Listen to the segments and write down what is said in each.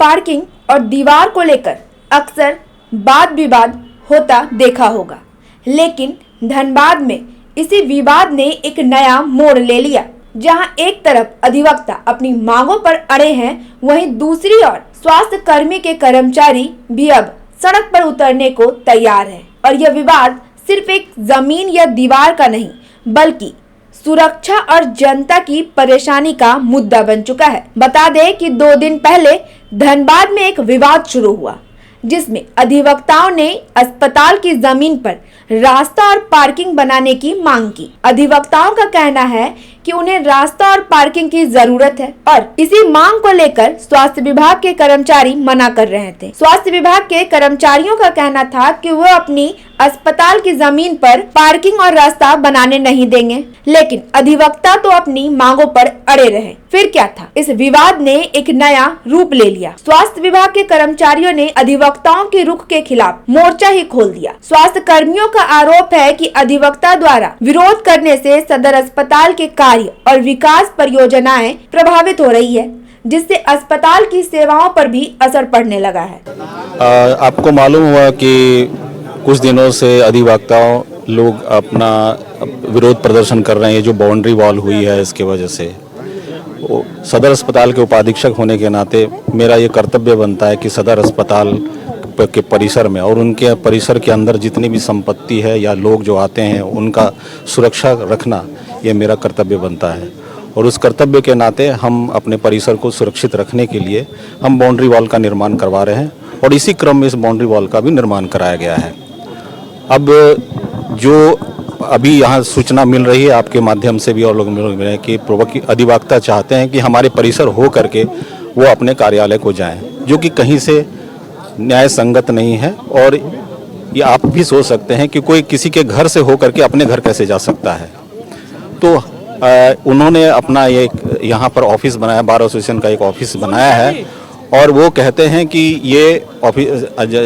Parking और दीवार को लेकर अक्सर वाद विवाद होता देखा होगा, लेकिन धनबाद में इसी विवाद ने एक नया मोड़ ले लिया। जहां एक तरफ अधिवक्ता अपनी मांगों पर अड़े हैं, वहीं दूसरी ओर स्वास्थ्य कर्मी के कर्मचारी भी अब सड़क पर उतरने को तैयार हैं। और यह विवाद सिर्फ एक जमीन या दीवार का नहीं, बल्कि सुरक्षा और जनता की परेशानी का मुद्दा बन चुका है। बता दें कि 2 दिन पहले धनबाद में एक विवाद शुरू हुआ, जिसमें अधिवक्ताओं ने अस्पताल की जमीन पर रास्ता और पार्किंग बनाने की मांग की। अधिवक्ताओं का कहना है कि उन्हें रास्ता और पार्किंग की जरूरत है और इसी मांग को लेकर स्वास्थ्य विभाग के कर्मचारी मना कर रहे थे। स्वास्थ्य विभाग के कर्मचारियों का कहना था कि वो अपनी अस्पताल की जमीन पर पार्किंग और रास्ता बनाने नहीं देंगे, लेकिन अधिवक्ता तो अपनी मांगों पर अड़े रहे। फिर क्या था, इस विवाद ने एक नया रूप ले लिया। स्वास्थ्य विभाग के कर्मचारियों ने अधिवक्ताओं के रुख के खिलाफ मोर्चा ही खोल दिया। स्वास्थ्य कर्मियों का आरोप है कि अधिवक्ता द्वारा विरोध करने से सदर अस्पताल के कार्य और विकास परियोजनाएं प्रभावित हो रही है, जिससे अस्पताल की सेवाओं पर भी असर पड़ने लगा है। आपको मालूम हुआ कि कुछ दिनों से अधिवक्ताओं लोग अपना विरोध प्रदर्शन कर रहे हैं। जो बाउंड्री वॉल हुई है, इसके वजह से सदर अस्पताल के उपाधीक्षक होने के नाते मेरा ये कर्तव्य बनता है कि सदर अस्पताल के परिसर में और उनके परिसर के अंदर जितनी भी संपत्ति है या लोग जो आते हैं, उनका सुरक्षा रखना ये मेरा कर्तव्य बनता है। और उस कर्तव्य के नाते हम अपने परिसर को सुरक्षित रखने के लिए हम बाउंड्री वॉल का निर्माण करवा रहे हैं और इसी क्रम में इस बाउंड्री वॉल का भी निर्माण कराया गया है। अब जो अभी यहाँ सूचना मिल रही है आपके माध्यम से भी और लोग मिल रहे हैं कि अधिवक्ता चाहते हैं कि हमारे परिसर हो करके वो अपने कार्यालय को जाएं, जो कि कहीं से न्याय संगत नहीं है। और ये आप भी सोच सकते हैं कि कोई किसी के घर से हो करके अपने घर कैसे जा सकता है। तो उन्होंने अपना ये यहाँ पर ऑफिस बनाया, बार एसोसिएशन का एक ऑफिस बनाया है और वो कहते हैं कि ये ऑफिस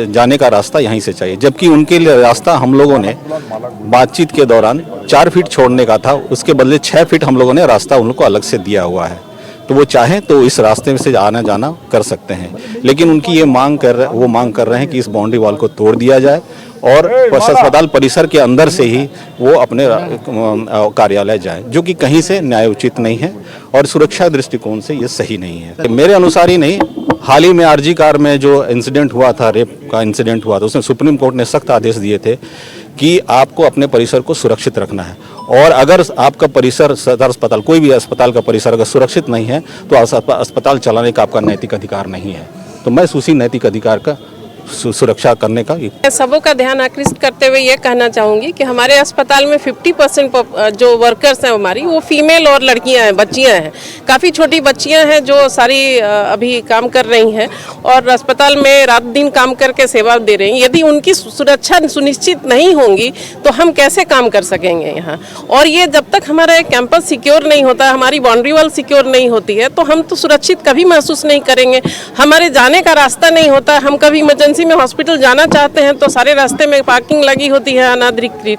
जाने का रास्ता यहीं से चाहिए, जबकि उनके लिए रास्ता हम लोगों ने बातचीत के दौरान 4 फीट छोड़ने का था, उसके बदले 6 फीट हम लोगों ने रास्ता उनको अलग से दिया हुआ है। तो वो चाहें तो इस रास्ते में से आना जाना कर सकते हैं, लेकिन उनकी ये मांग कर रहे हैं कि इस बाउंड्री वॉल को तोड़ दिया जाए और अस्पताल परिसर के अंदर से ही वो अपने कार्यालय जाए, जो कि कहीं से न्याय उचित नहीं है और सुरक्षा दृष्टिकोण से ये सही नहीं है। मेरे अनुसार ही नहीं, हाल ही में आरजी कार में जो इंसिडेंट हुआ था, रेप का इंसिडेंट हुआ था, उसमें सुप्रीम कोर्ट ने सख्त आदेश दिए थे कि आपको अपने परिसर को सुरक्षित रखना है और अगर आपका परिसर सदर अस्पताल, कोई भी अस्पताल का परिसर अगर सुरक्षित नहीं है तो अस्पताल चलाने का आपका नैतिक अधिकार नहीं है। तो मैं उसी नैतिक अधिकार का सुरक्षा करने का सबों का ध्यान आकृष्ट करते हुए ये कहना चाहूँगी कि हमारे अस्पताल में 50% जो वर्कर्स हैं हमारी, वो फीमेल और लड़कियां हैं, बच्चियां हैं। काफ़ी छोटी बच्चियां हैं जो सारी अभी काम कर रही हैं और अस्पताल में रात दिन काम करके सेवा दे रही हैं। यदि उनकी सुरक्षा सुनिश्चित नहीं होंगी तो हम कैसे काम कर सकेंगे यहाँ। और ये जब तक हमारा कैंपस सिक्योर नहीं होता, हमारी बाउंड्री वॉल सिक्योर नहीं होती है, तो हम तो सुरक्षित कभी महसूस नहीं करेंगे। हमारे जाने का रास्ता नहीं होता, हम कभी इमरजेंसी में हॉस्पिटल जाना चाहते हैं तो सारे रास्ते में पार्किंग लगी होती है अनाधिकृत।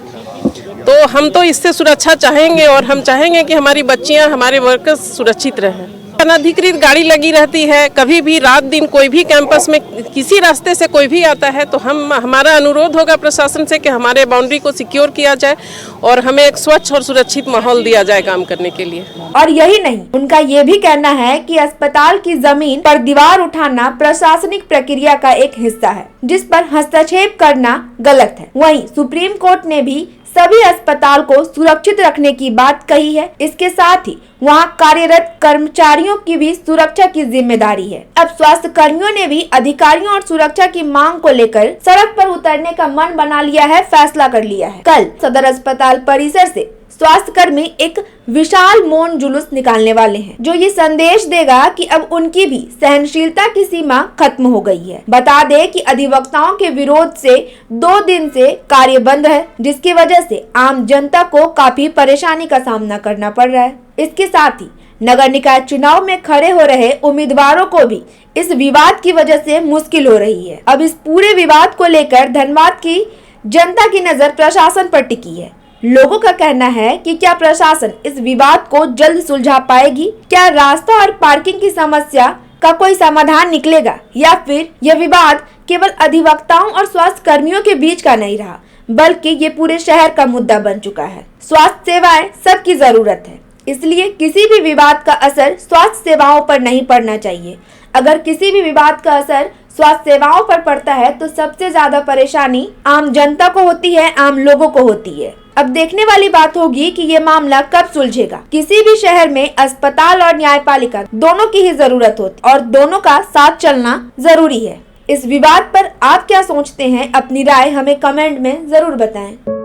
तो हम तो इससे सुरक्षा चाहेंगे और हम चाहेंगे कि हमारी बच्चियां, हमारे वर्कर्स सुरक्षित रहें। अनाधिकृत गाड़ी लगी रहती है, कभी भी रात दिन कोई भी कैंपस में किसी रास्ते से कोई भी आता है तो हमारा अनुरोध होगा प्रशासन से कि हमारे बाउंड्री को सिक्योर किया जाए और हमें एक स्वच्छ और सुरक्षित माहौल दिया जाए काम करने के लिए। और यही नहीं, उनका ये भी कहना है कि अस्पताल की जमीन पर दीवार उठाना प्रशासनिक प्रक्रिया का एक हिस्सा है, जिस पर हस्तक्षेप करना गलत है। वहीं सुप्रीम कोर्ट ने भी सभी अस्पताल को सुरक्षित रखने की बात कही है। इसके साथ ही वहां कार्यरत कर्मचारियों की भी सुरक्षा की जिम्मेदारी है। अब स्वास्थ्य कर्मियों ने भी अधिकारियों और सुरक्षा की मांग को लेकर सड़क पर उतरने का मन बना लिया है, फैसला कर लिया है। कल सदर अस्पताल परिसर से स्वास्थ्य कर्मी एक विशाल मौन जुलूस निकालने वाले हैं, जो ये संदेश देगा कि अब उनकी भी सहनशीलता की सीमा खत्म हो गई है। बता दें कि अधिवक्ताओं के विरोध से 2 दिन से कार्य बंद है, जिसकी वजह से आम जनता को काफी परेशानी का सामना करना पड़ रहा है। इसके साथ ही नगर निकाय चुनाव में खड़े हो रहे उम्मीदवारों को भी इस विवाद की वजह से मुश्किल हो रही है। अब इस पूरे विवाद को लेकर धनबाद की जनता की नजर प्रशासन पर टिकी है। लोगों का कहना है कि क्या प्रशासन इस विवाद को जल्द सुलझा पाएगी? क्या रास्ता और पार्किंग की समस्या का कोई समाधान निकलेगा या फिर यह विवाद केवल अधिवक्ताओं और स्वास्थ्य कर्मियों के बीच का नहीं रहा, बल्कि ये पूरे शहर का मुद्दा बन चुका है। स्वास्थ्य सेवाएं सबकी जरूरत है, इसलिए किसी भी विवाद का असर स्वास्थ्य सेवाओं पर नहीं पड़ना चाहिए। अगर किसी भी विवाद का असर स्वास्थ्य सेवाओं पर पड़ता है तो सबसे ज्यादा परेशानी आम जनता को होती है, आम लोगों को होती है। अब देखने वाली बात होगी कि ये मामला कब सुलझेगा। किसी भी शहर में अस्पताल और न्यायपालिका दोनों की ही जरूरत होती और दोनों का साथ चलना जरूरी है। इस विवाद पर आप क्या सोचते हैं? अपनी राय हमें कमेंट में जरूर बताएं।